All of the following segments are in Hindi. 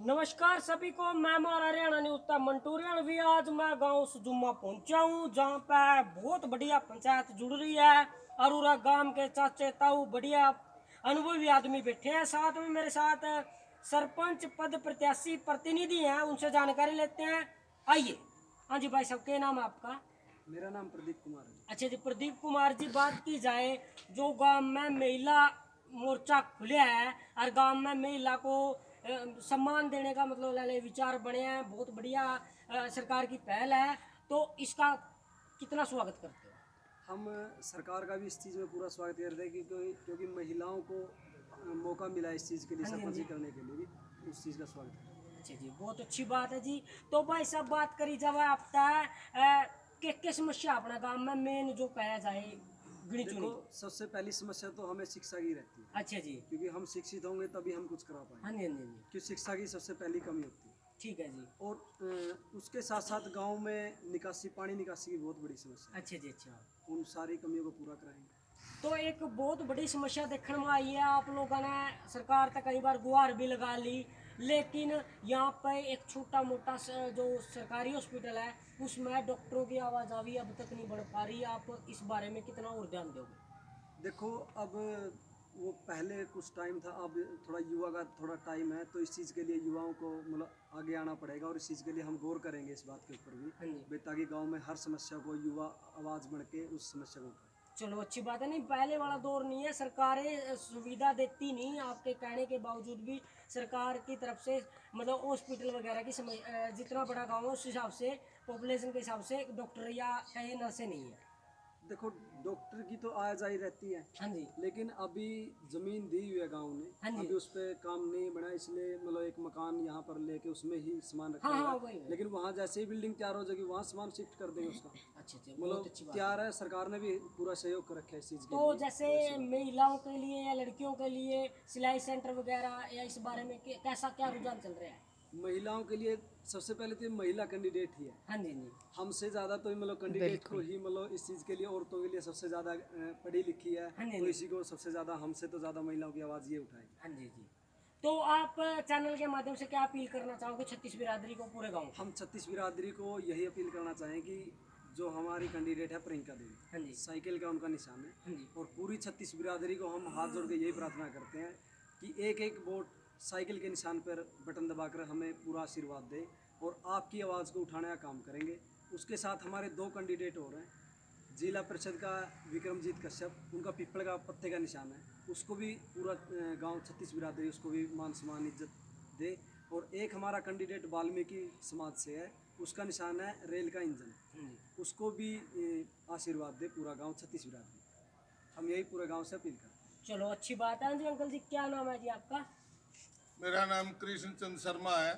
नमस्कार सभी को। मैं हमारा हरियाणा न्यूज का मंटूरियन भी। आज मैं गांव सुजुमा पहुंचा हूं, जहां पे बहुत बढ़िया पंचायत जुड़ रही है और उरा गांव के चाचे ताऊ बढ़िया अनुभवी आदमी बैठे हैं। साथ में मेरे साथ सरपंच पद प्रत्याशी प्रतिनिधि हैं, उनसे जानकारी लेते हैं। आइए। हाँ जी भाई साहब, क्या नाम है आपका? मेरा नाम प्रदीप कुमार है। अच्छा जी, प्रदीप कुमार जी। बात की जाए, जो गांव में महिला मोर्चा खुला है और गांव में महिला को सम्मान देने का मतलब लाले विचार बने हैं, बहुत बढ़िया सरकार की पहल है, तो इसका कितना स्वागत करते हो? हम सरकार का भी इस चीज़ में पूरा स्वागत करते हैं क्योंकि महिलाओं को मौका मिला इस चीज़ के लिए, हाँ जी, हाँ सरपंची जी। करने के लिए भी उस चीज़ का स्वागत करते हैं। अच्छा जी, बहुत अच्छी बात है जी। तो भाई साहब, बात करी जब आपका के समस्या अपना गांव में मेन जो पाया जाए गिनी देखो, चुनी? सबसे पहली समस्या तो हमें शिक्षा की रहती है, अच्छा जी। क्योंकि हम शिक्षित होंगे तभी हम कुछ करा हाँ पाएंगे। जी, हाँ जी, हाँ जी। क्योंकि शिक्षा की सबसे पहली कमी होती है। ठीक है जी। और उसके साथ साथ गांव में निकासी, पानी निकासी की बहुत बड़ी समस्या अच्छा जी, अच्छा। है। उन सारी कमियों को पूरा कराएंगे। तो एक बहुत बड़ी समस्या देखने में आई है। आप लोगों ने सरकार तक कई बार गुहार भी लगा ली, लेकिन यहाँ पे एक छोटा मोटा जो सरकारी हॉस्पिटल है, उसमें डॉक्टरों की आवाजाही अब तक नहीं बढ़ पा रही। आप इस बारे में कितना और ध्यान दोगे? देखो, अब वो पहले कुछ टाइम था, अब थोड़ा युवा का थोड़ा टाइम है, तो इस चीज़ के लिए युवाओं को मतलब आगे आना पड़ेगा और इस चीज़ के लिए हम गौर करेंगे इस बात के ऊपर भी हाँ जी। ताकि गांव में हर समस्या को युवा आवाज़ बन के उस समस्या को उठाए। चलो, अच्छी बात है। नहीं, पहले वाला दौर नहीं है, सरकारें सुविधा देती नहीं, आपके कहने के बावजूद भी सरकार की तरफ से मतलब हॉस्पिटल वगैरह की जितना बड़ा गांव है उस हिसाब से, पॉपुलेशन के हिसाब से डॉक्टर या कहीं नर्सें नहीं है। देखो, डॉक्टर की तो आ जाई रहती है, हाँ जी, लेकिन अभी ज़मीन दी हुई है गांव ने, हाँ जी। अभी उस पर काम नहीं बना, इसलिए मतलब एक मकान यहाँ पर लेके उसमें ही सामान रखा हाँ हुआ हाँ, है। वही वही। लेकिन वहाँ जैसे ही बिल्डिंग तैयार हो जाएगी वहाँ सामान शिफ्ट कर देंगे उसका। अच्छा अच्छा, बहुत मतलब अच्छी बात तैयार है। है, सरकार ने भी पूरा सहयोग कर रखा है इस चीज़ के तो लिए, जैसे तो ऐसी बात। महिलाओं के लिए या लड़कियों के लिए सिलाई सेंटर वगैरह, या इस बारे में कैसा क्या रुझान चल रहा है? महिलाओं के लिए सबसे पहले तो ये महिला कैंडिडेट ही है। हाँ जी, जी। हमसे ज़्यादा तो मतलब कैंडिडेट को ही मतलब इस चीज़ के लिए, औरतों के लिए सबसे ज़्यादा पढ़ी लिखी है, हाँ जी, तो हाँ जी। इसी को सबसे ज़्यादा, हमसे तो ज़्यादा महिलाओं की आवाज़ ये उठाएगी। हाँ जी, जी। तो आप चैनल के माध्यम से क्या अपील करना चाहोगे छत्तीस बिरादरी को, पूरे गांव को? हम छत्तीस बिरादरी को यही अपील करना चाहें कि जो हमारी कैंडिडेट है प्रियंका देवी, हाँ जी, साइकिल का उनका निशान है, हाँ जी। और पूरी छत्तीस बिरादरी को हम हाथ जोड़ के यही प्रार्थना करते हैं कि एक एक वोट साइकिल के निशान पर बटन दबाकर हमें पूरा आशीर्वाद दे और आपकी आवाज़ को उठाने का काम करेंगे। उसके साथ हमारे दो कैंडिडेट और हैं, जिला परिषद का विक्रमजीत कश्यप, उनका पीपल का पत्ते का निशान है, उसको भी पूरा गांव छत्तीस बिरादरी उसको भी मान सम्मान इज्जत दे। और एक हमारा कैंडिडेट वाल्मीकि समाज से है, उसका निशान है रेल का इंजन, हाँ जी। उसको भी आशीर्वाद दे पूरा गांव छत्तीस बिरादरी। हम यही पूरे गांव से अपील करते हैं। चलो, अच्छी बात है। हाँ जी, अंकल जी, क्या नाम है जी आपका? मेरा नाम कृष्ण चंद्र शर्मा है।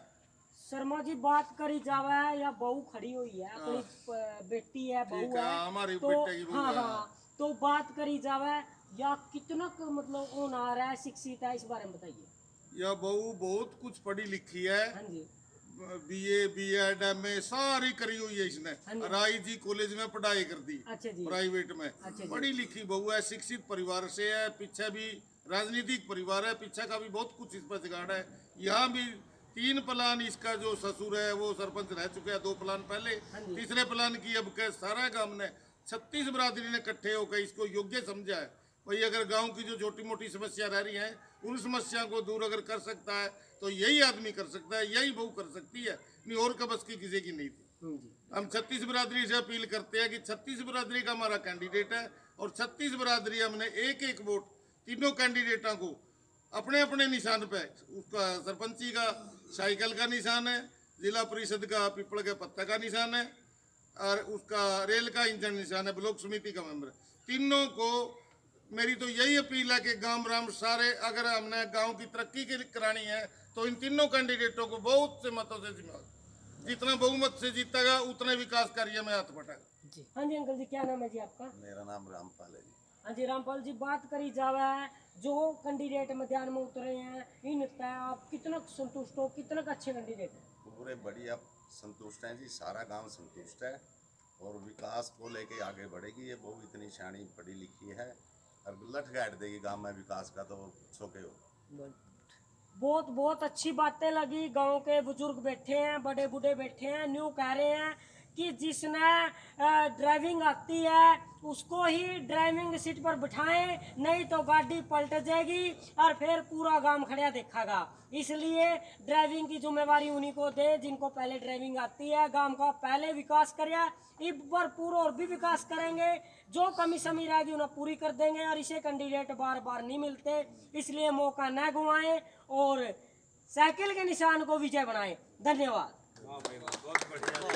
शर्मा जी, बात करी जावा है या बहू खड़ी हुई है अपनी, हाँ, बेटी है, ठीक बहू है, है, हमारी तो बेटे की बहू हाँ है। हाँ, तो बात करी जावा है या कितना मतलब होनहार है, शिक्षित है, इस बारे में बताइए। यह बहू बहुत कुछ पढ़ी लिखी है। हाँ जी, बीए, बीएड, एमए सारी करी हुई है इसने। हाँ जी। राई जी कॉलेज में पढ़ाई कर दी, अच्छा जी। प्राइवेट में। अच्छा जी। पढ़ी लिखी बहू है, शिक्षित परिवार से है, पीछे भी राजनीतिक परिवार है, पीछे का भी बहुत कुछ इस पर जुगाड़ है। यहाँ भी 3 प्लान, इसका जो ससुर है वो सरपंच रह चुके हैं 2 प्लान पहले। हाँ जी। तीसरे प्लान की अब के सारा गांव ने, छत्तीस बिरादरी ने इकट्ठे होकर इसको योग्य समझा है। भाई, अगर गांव की जो छोटी मोटी समस्या रह रही हैं, उन समस्या को दूर अगर कर सकता है तो यही आदमी कर सकता है, यही बहू कर सकती है, नहीं और का बस की किसी की नहीं थी। हाँ जी। हम छत्तीस बिरादरी से अपील करते हैं कि छत्तीस बिरादरी का हमारा कैंडिडेट है, और छत्तीस बिरादरी हमने एक एक वोट तीनों कैंडिडेटों को अपने अपने निशान पे, उसका सरपंची का साइकिल का निशान है, जिला परिषद का पीपल के पत्ता का निशान है, और उसका रेल का इंजन निशान है, ब्लॉक समिति का मेंबर। तीनों को मेरी तो यही अपील है कि गांव राम सारे, अगर हमने गांव की तरक्की के लिए करानी है तो इन तीनों कैंडिडेटों को बहुत से मतों से जितना बहुमत से जीतेगा उतने विकास कार्य में हाथ बटाएगा। जी, हाँ जी, अंकल जी, क्या नाम है जी आपका? मेरा नाम रामपाल है जी। हाँ जी, रामपाल जी, बात करी जावा है जो कैंडिडेट मैदान में उतरे हैं, इन तय आप कितना संतुष्ट हो, कितना अच्छे कैंडिडेट है? पूरे बढ़िया संतुष्ट हैं जी, सारा गांव संतुष्ट है और विकास को लेके आगे बढ़ेगी। ये बहु इतनी शानी पढ़ी लिखी है और लठ गाड़ देगी गांव में विकास का, तो पूछो के हो। बहुत बहुत अच्छी बातें लगी। गांव के बुजुर्ग बैठे हैं, बड़े बूढ़े बैठे हैं, न्यू कह रहे हैं कि जिसने ड्राइविंग आती है उसको ही ड्राइविंग सीट पर बिठाएं, नहीं तो गाड़ी पलट जाएगी और फिर पूरा गांव खड़ा देखेगा। इसलिए ड्राइविंग की जिम्मेवारी उन्हीं को दे जिनको पहले ड्राइविंग आती है। गांव का पहले विकास करिए, इस भरपूर और भी विकास करेंगे। जो कमी समी रहेगी उन्हें पूरी कर देंगे और इसे कैंडिडेट बार बार नहीं मिलते, इसलिए मौका न गंवाएं और साइकिल के निशान को विजय बनाएं। धन्यवाद।